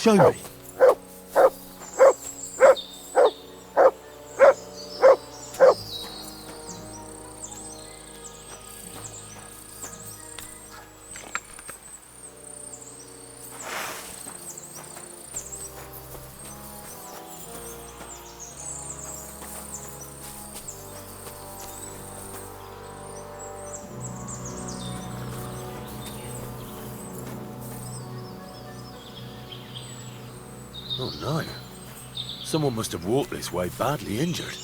Show me. Oh no. Someone must have walked this way badly injured.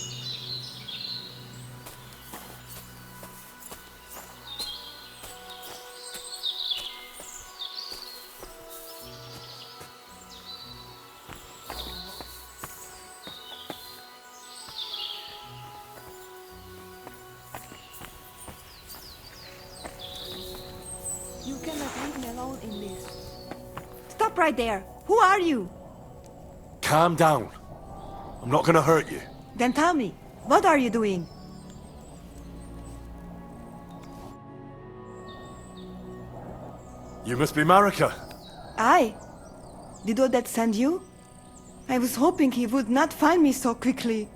You cannot leave me alone in this. Stop right there! Who are you? Calm down. I'm not gonna hurt you. Then tell me, what are you doing? You must be Marika. I? Did Odette send you? I was hoping he would not find me so quickly.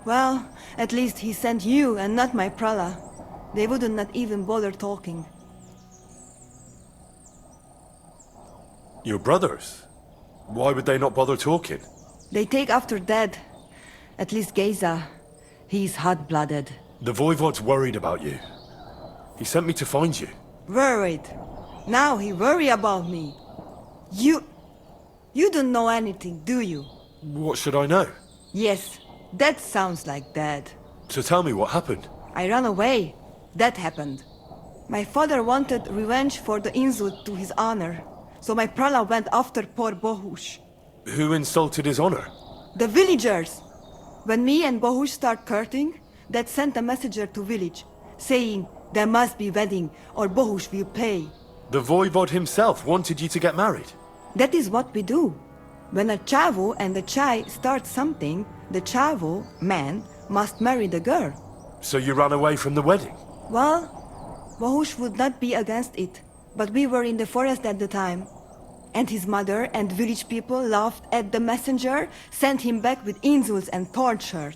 Well, at least he sent you and not my prala. They wouldn't not even bother talking. Your brothers? Why would they not bother talking? They take after dead. At least Geza. He's hot-blooded. The Voivod's worried about you. He sent me to find you. Worried. Now he worry about me. You don't know anything, do you? What should I know? Yes, that sounds like Dad. So tell me what happened. I ran away. That happened. My father wanted revenge for the insult to his honor. So my prala went after poor Bohush. Who insulted his honor? The villagers! When me and Bohush start courting, Dad sent a messenger to village, saying there must be wedding or Bohush will pay. The Voivod himself wanted you to get married. That is what we do. When a chavo and a chai start something, the chavo, man, must marry the girl. So you ran away from the wedding? Well, Bohush would not be against it, but we were in the forest at the time. And his mother and village people laughed at the messenger, sent him back with insults and torture.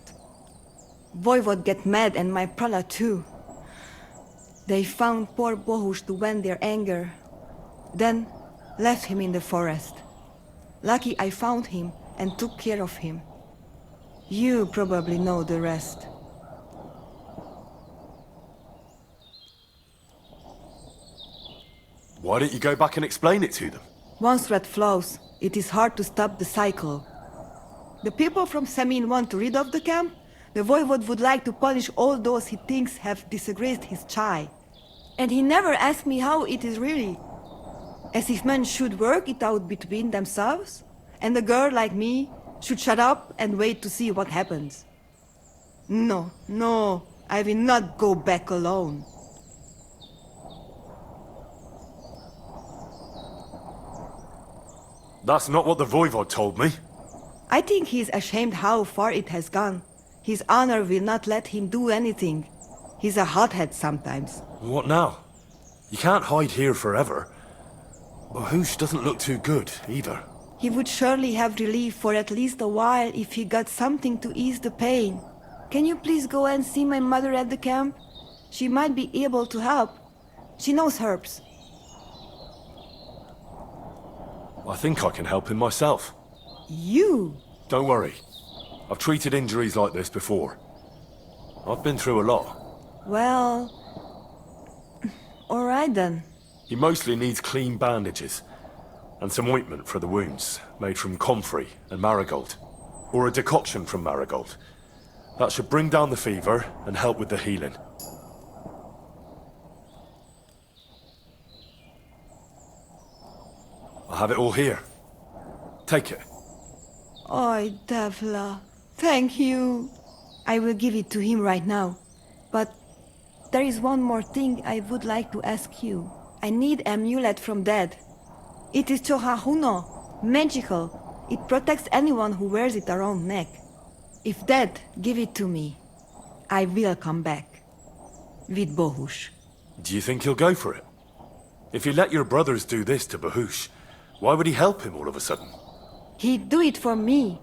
Voivod get mad and my prala too. They found poor Bohush to vent their anger. Then left him in the forest. Lucky I found him and took care of him. You probably know the rest. Why don't you go back and explain it to them? Once threat flows, it is hard to stop the cycle. The people from Samin want to rid of the camp. The Voivod would like to punish all those he thinks have disgraced his chai. And he never asked me how it is really. As if men should work it out between themselves, and a girl like me should shut up and wait to see what happens. No, I will not go back alone. That's not what the Voivod told me. I think he's ashamed how far it has gone. His honor will not let him do anything. He's a hothead sometimes. What now? You can't hide here forever. Bahush doesn't look too good, either. He would surely have relief for at least a while if he got something to ease the pain. Can you please go and see my mother at the camp? She might be able to help. She knows herbs. I think I can help him myself. You? Don't worry. I've treated injuries like this before. I've been through a lot. Well... all right then. He mostly needs clean bandages. And some ointment for the wounds, made from comfrey and marigold. Or a decoction from marigold. That should bring down the fever and help with the healing. I have it all here. Take it. Oi, Devla. Thank you. I will give it to him right now. But there is one more thing I would like to ask you. I need amulet from Dad. It is Chohahuno, magical. It protects anyone who wears it around neck. If Dad give it to me, I will come back. With Bohush. Do you think he'll go for it? If he let your brothers do this to Bahush, why would he help him all of a sudden? He'd do it for me.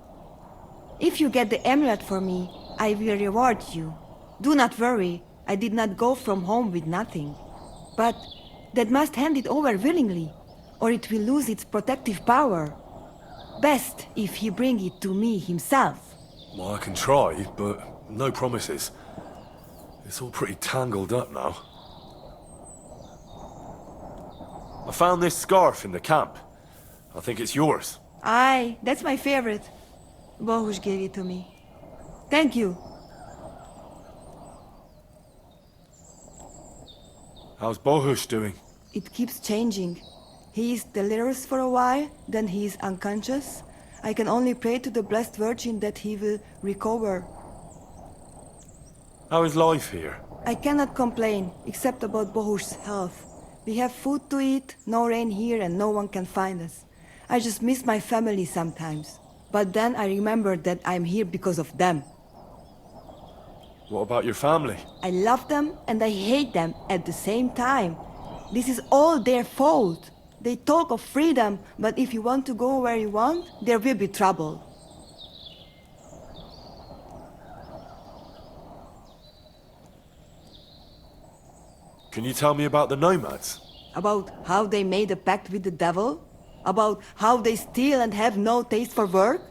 If you get the amulet for me, I will reward you. Do not worry, I did not go from home with nothing. But that must hand it over willingly, or it will lose its protective power. Best if he bring it to me himself. Well, I can try, but no promises. It's all pretty tangled up now. I found this scarf in the camp. I think it's yours. Aye, that's my favorite. Bohush gave it to me. Thank you. How's Bohush doing? It keeps changing. He is delirious for a while, then he is unconscious. I can only pray to the Blessed Virgin that he will recover. How is life here? I cannot complain, except about Bohush's health. We have food to eat, no rain here, and no one can find us. I just miss my family sometimes. But then I remember that I'm here because of them. What about your family? I love them and I hate them at the same time. This is all their fault. They talk of freedom, but if you want to go where you want, there will be trouble. Can you tell me about the nomads? About how they made a pact with the devil? About how they steal and have no taste for work?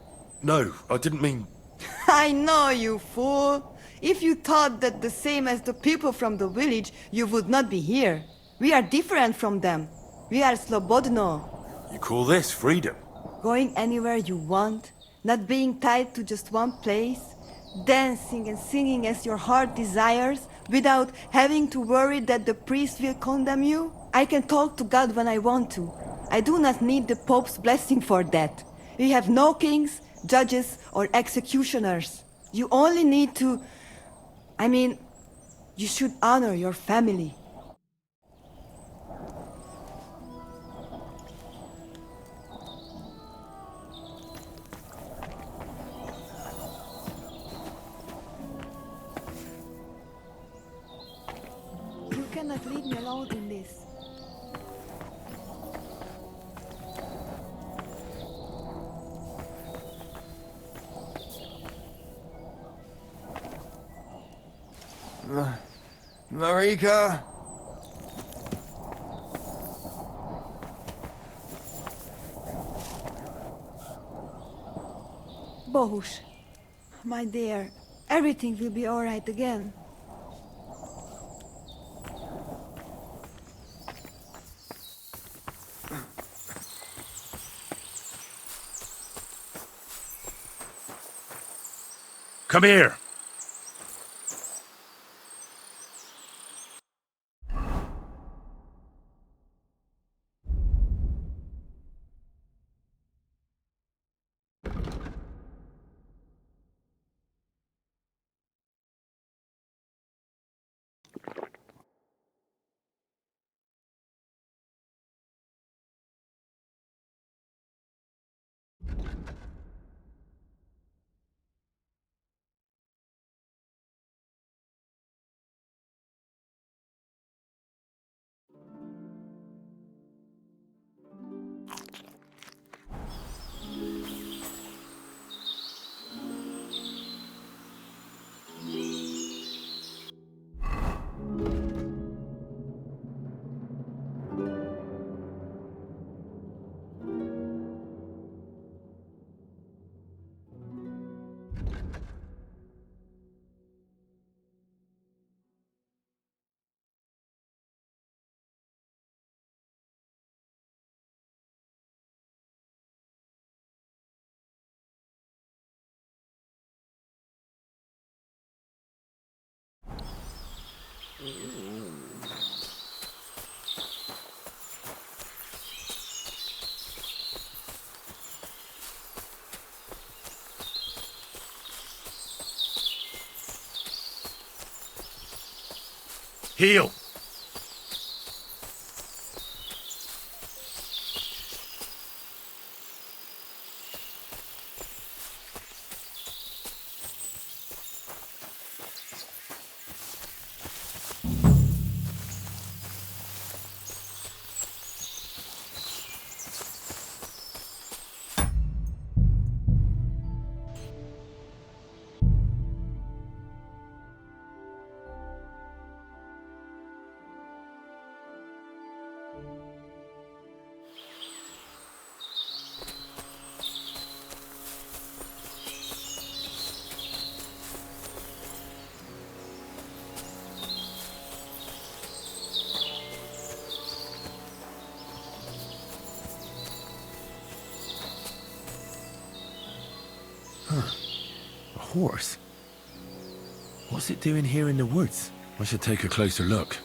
No, I didn't mean... I know, you fool! If you thought that the same as the people from the village, you would not be here. We are different from them. We are slobodno. You call this freedom? Going anywhere you want, not being tied to just one place, dancing and singing as your heart desires, without having to worry that the priest will condemn you. I can talk to God when I want to. I do not need the Pope's blessing for that. We have no kings, judges, or executioners. You only need to... you should honor your family. You cannot leave me alone in this. Marika? Bohush, my dear, everything will be all right again. Come here! Heal! A horse? What's it doing here in the woods? I should take a closer look.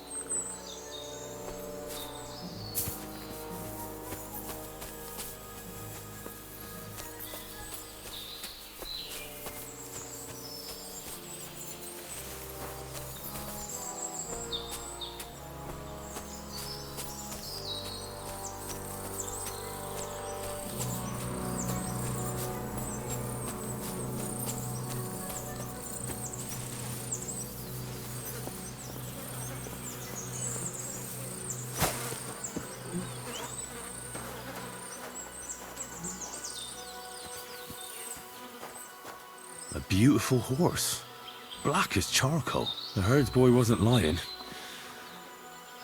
A beautiful horse. Black as charcoal. The herdsboy wasn't lying.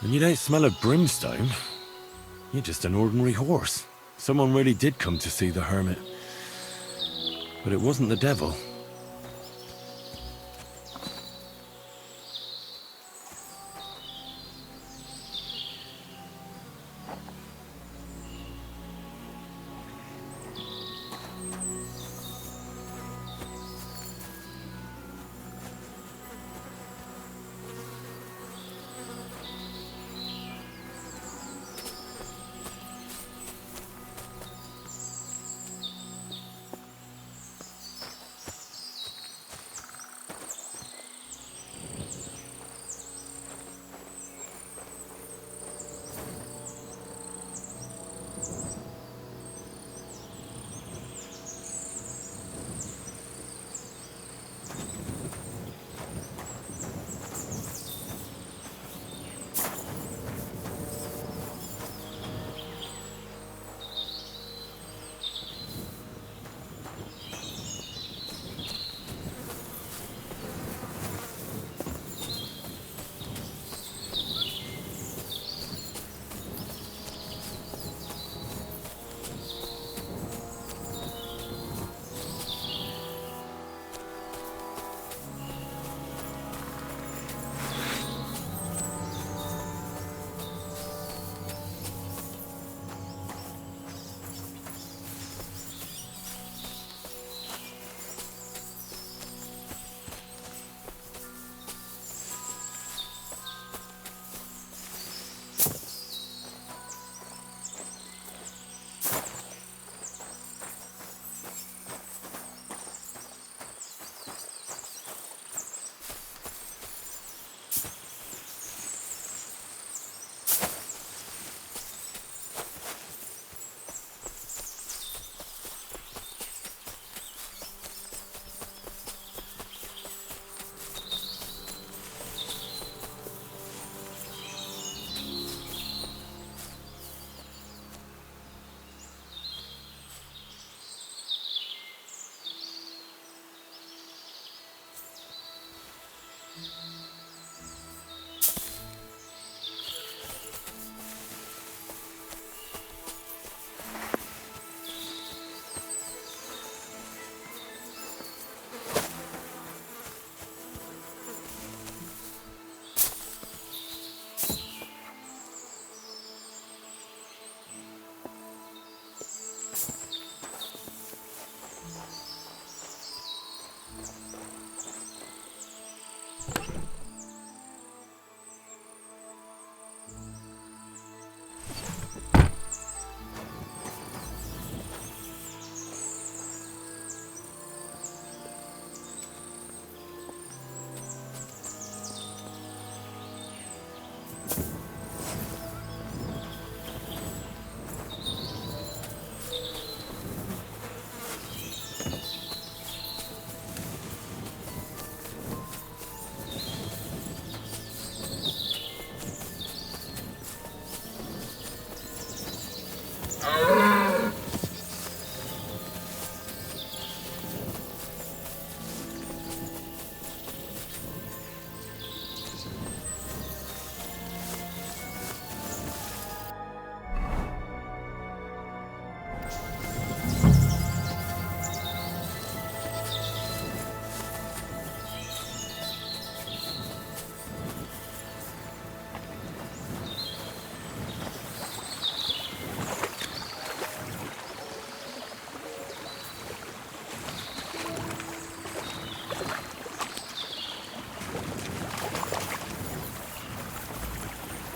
And you don't smell of brimstone. You're just an ordinary horse. Someone really did come to see the hermit. But it wasn't the devil.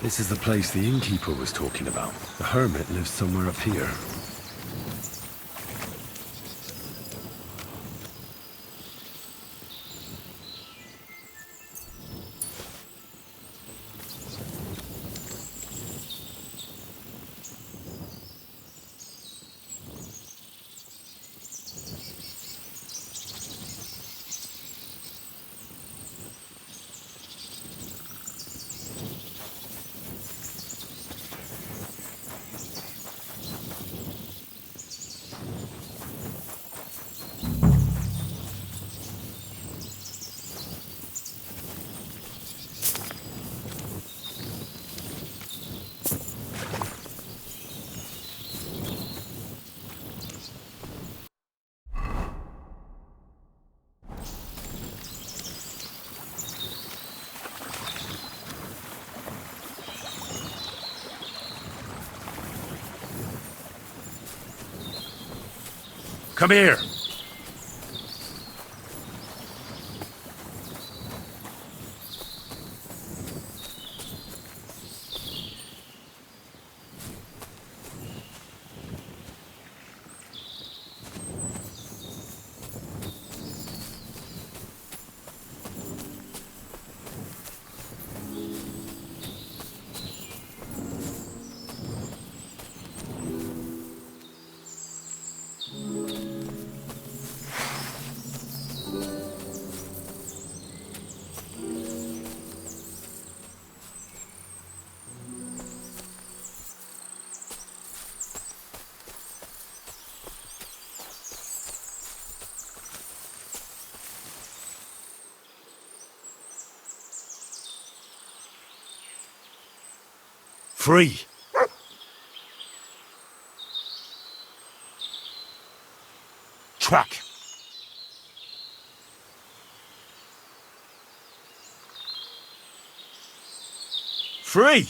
This is the place the innkeeper was talking about. The hermit lives somewhere up here. Come here! Free! Track! Free!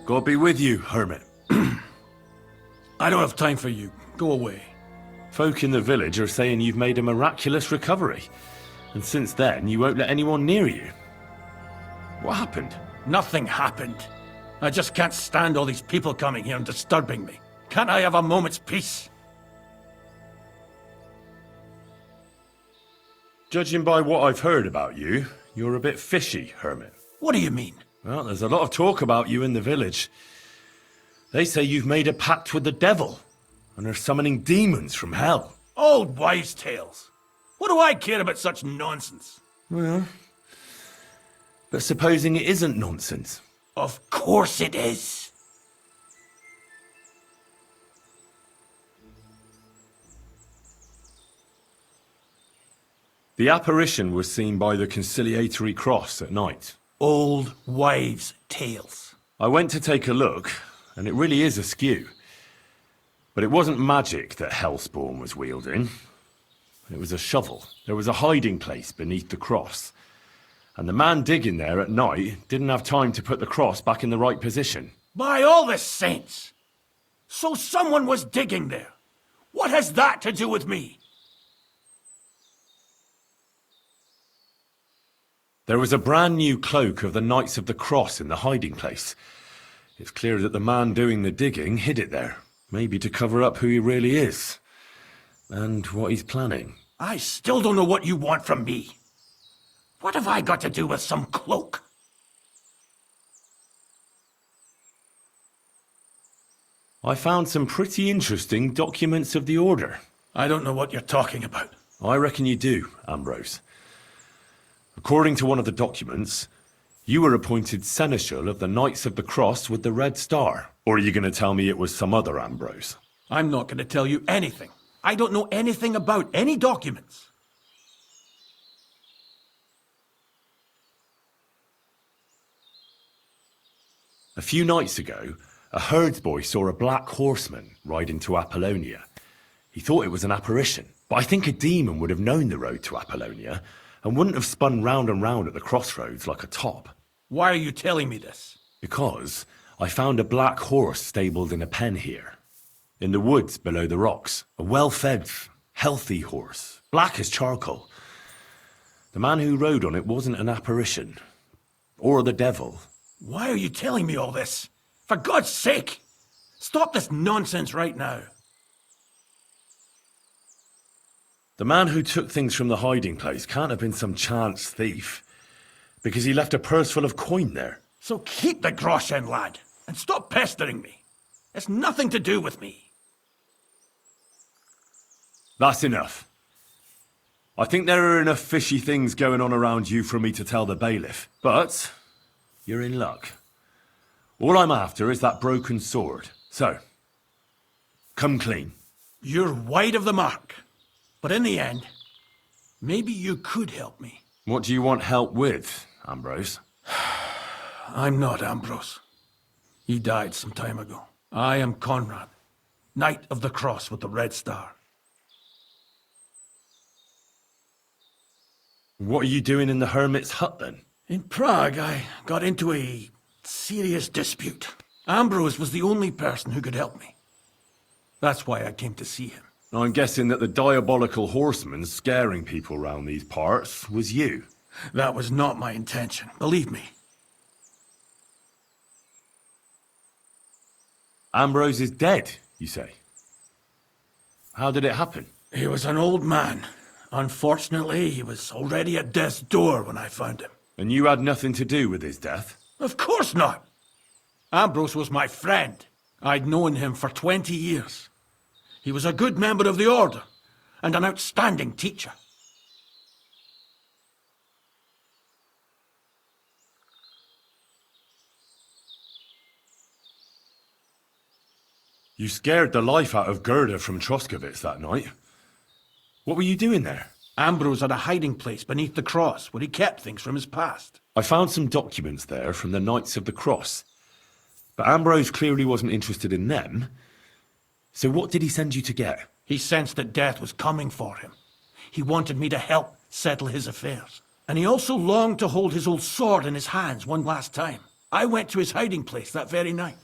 God be with you, Hermit. I don't have time for you. Go away. Folk in the village are saying you've made a miraculous recovery. And since then, you won't let anyone near you. What happened? Nothing happened. I just can't stand all these people coming here and disturbing me. Can't I have a moment's peace? Judging by what I've heard about you, you're a bit fishy, Hermit. What do you mean? Well, there's a lot of talk about you in the village. They say you've made a pact with the devil, and are summoning demons from hell. Old wives' tales. What do I care about such nonsense? Well, but supposing it isn't nonsense. Of course it is. The apparition was seen by the conciliatory cross at night. Old wives' tales. I went to take a look, and it really is askew. But it wasn't magic that Hellspawn was wielding. It was a shovel. There was a hiding place beneath the cross. And the man digging there at night didn't have time to put the cross back in the right position. By all the saints! So someone was digging there. What has that to do with me? There was a brand new cloak of the Knights of the Cross in the hiding place. It's clear that the man doing the digging hid it there. Maybe to cover up who he really is. And what he's planning. I still don't know what you want from me. What have I got to do with some cloak? I found some pretty interesting documents of the Order. I don't know what you're talking about. I reckon you do, Ambrose. According to one of the documents, you were appointed Seneschal of the Knights of the Cross with the Red Star. Or are you going to tell me it was some other Ambrose? I'm not going to tell you anything. I don't know anything about any documents. A few nights ago, a herdsboy saw a black horseman ride into Apollonia. He thought it was an apparition, but I think a demon would have known the road to Apollonia and wouldn't have spun round and round at the crossroads like a top. Why are you telling me this? Because I found a black horse stabled in a pen here. In the woods below the rocks. A well-fed, healthy horse. Black as charcoal. The man who rode on it wasn't an apparition. Or the devil. Why are you telling me all this? For God's sake! Stop this nonsense right now. The man who took things from the hiding place can't have been some chance thief. Because he left a purse full of coin there. So keep the groschen, lad, and stop pestering me. It's nothing to do with me. That's enough. I think there are enough fishy things going on around you for me to tell the bailiff. But you're in luck. All I'm after is that broken sword. So, come clean. You're wide of the mark. But in the end, maybe you could help me. What do you want help with, Ambrose? I'm not Ambrose. He died some time ago. I am Conrad, Knight of the Cross with the Red Star. What are you doing in the Hermit's hut then? In Prague, I got into a serious dispute. Ambrose was the only person who could help me. That's why I came to see him. I'm guessing that the diabolical horseman scaring people round these parts was you. That was not my intention, believe me. Ambrose is dead, you say? How did it happen? He was an old man. Unfortunately, he was already at death's door when I found him. And you had nothing to do with his death? Of course not! Ambrose was my friend. I'd known him for 20 years. He was a good member of the Order, and an outstanding teacher. You scared the life out of Gerda from Troskowitz that night. What were you doing there? Ambrose had a hiding place beneath the cross where he kept things from his past. I found some documents there from the Knights of the Cross. But Ambrose clearly wasn't interested in them. So what did he send you to get? He sensed that death was coming for him. He wanted me to help settle his affairs. And he also longed to hold his old sword in his hands one last time. I went to his hiding place that very night.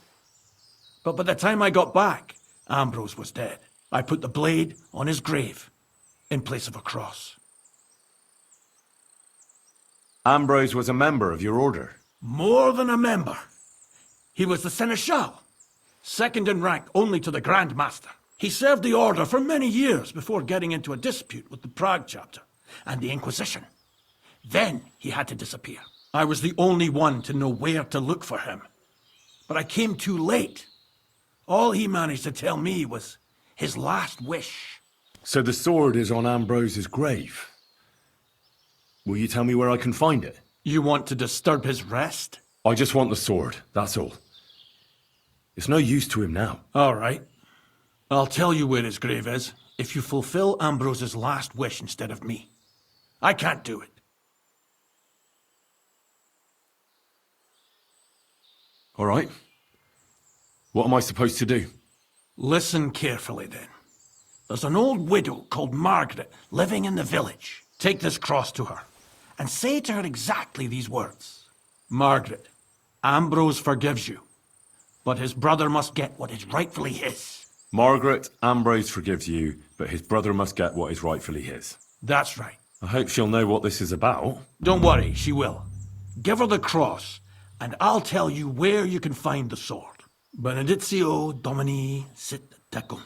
But by the time I got back, Ambrose was dead. I put the blade on his grave in place of a cross. Ambrose was a member of your order. More than a member. He was the seneschal, second in rank only to the Grand Master. He served the order for many years before getting into a dispute with the Prague chapter and the Inquisition. Then he had to disappear. I was the only one to know where to look for him. But I came too late. All he managed to tell me was his last wish. So the sword is on Ambrose's grave. Will you tell me where I can find it? You want to disturb his rest? I just want the sword, that's all. It's no use to him now. All right. I'll tell you where his grave is if you fulfill Ambrose's last wish instead of me. I can't do it. All right. What am I supposed to do? Listen carefully, then. There's an old widow called Margaret living in the village. Take this cross to her, and say to her exactly these words. Margaret, Ambrose forgives you, but his brother must get what is rightfully his. Margaret, Ambrose forgives you, but his brother must get what is rightfully his. That's right. I hope she'll know what this is about. Don't worry, she will. Give her the cross, and I'll tell you where you can find the sword. Benedictio Domini sit tecum.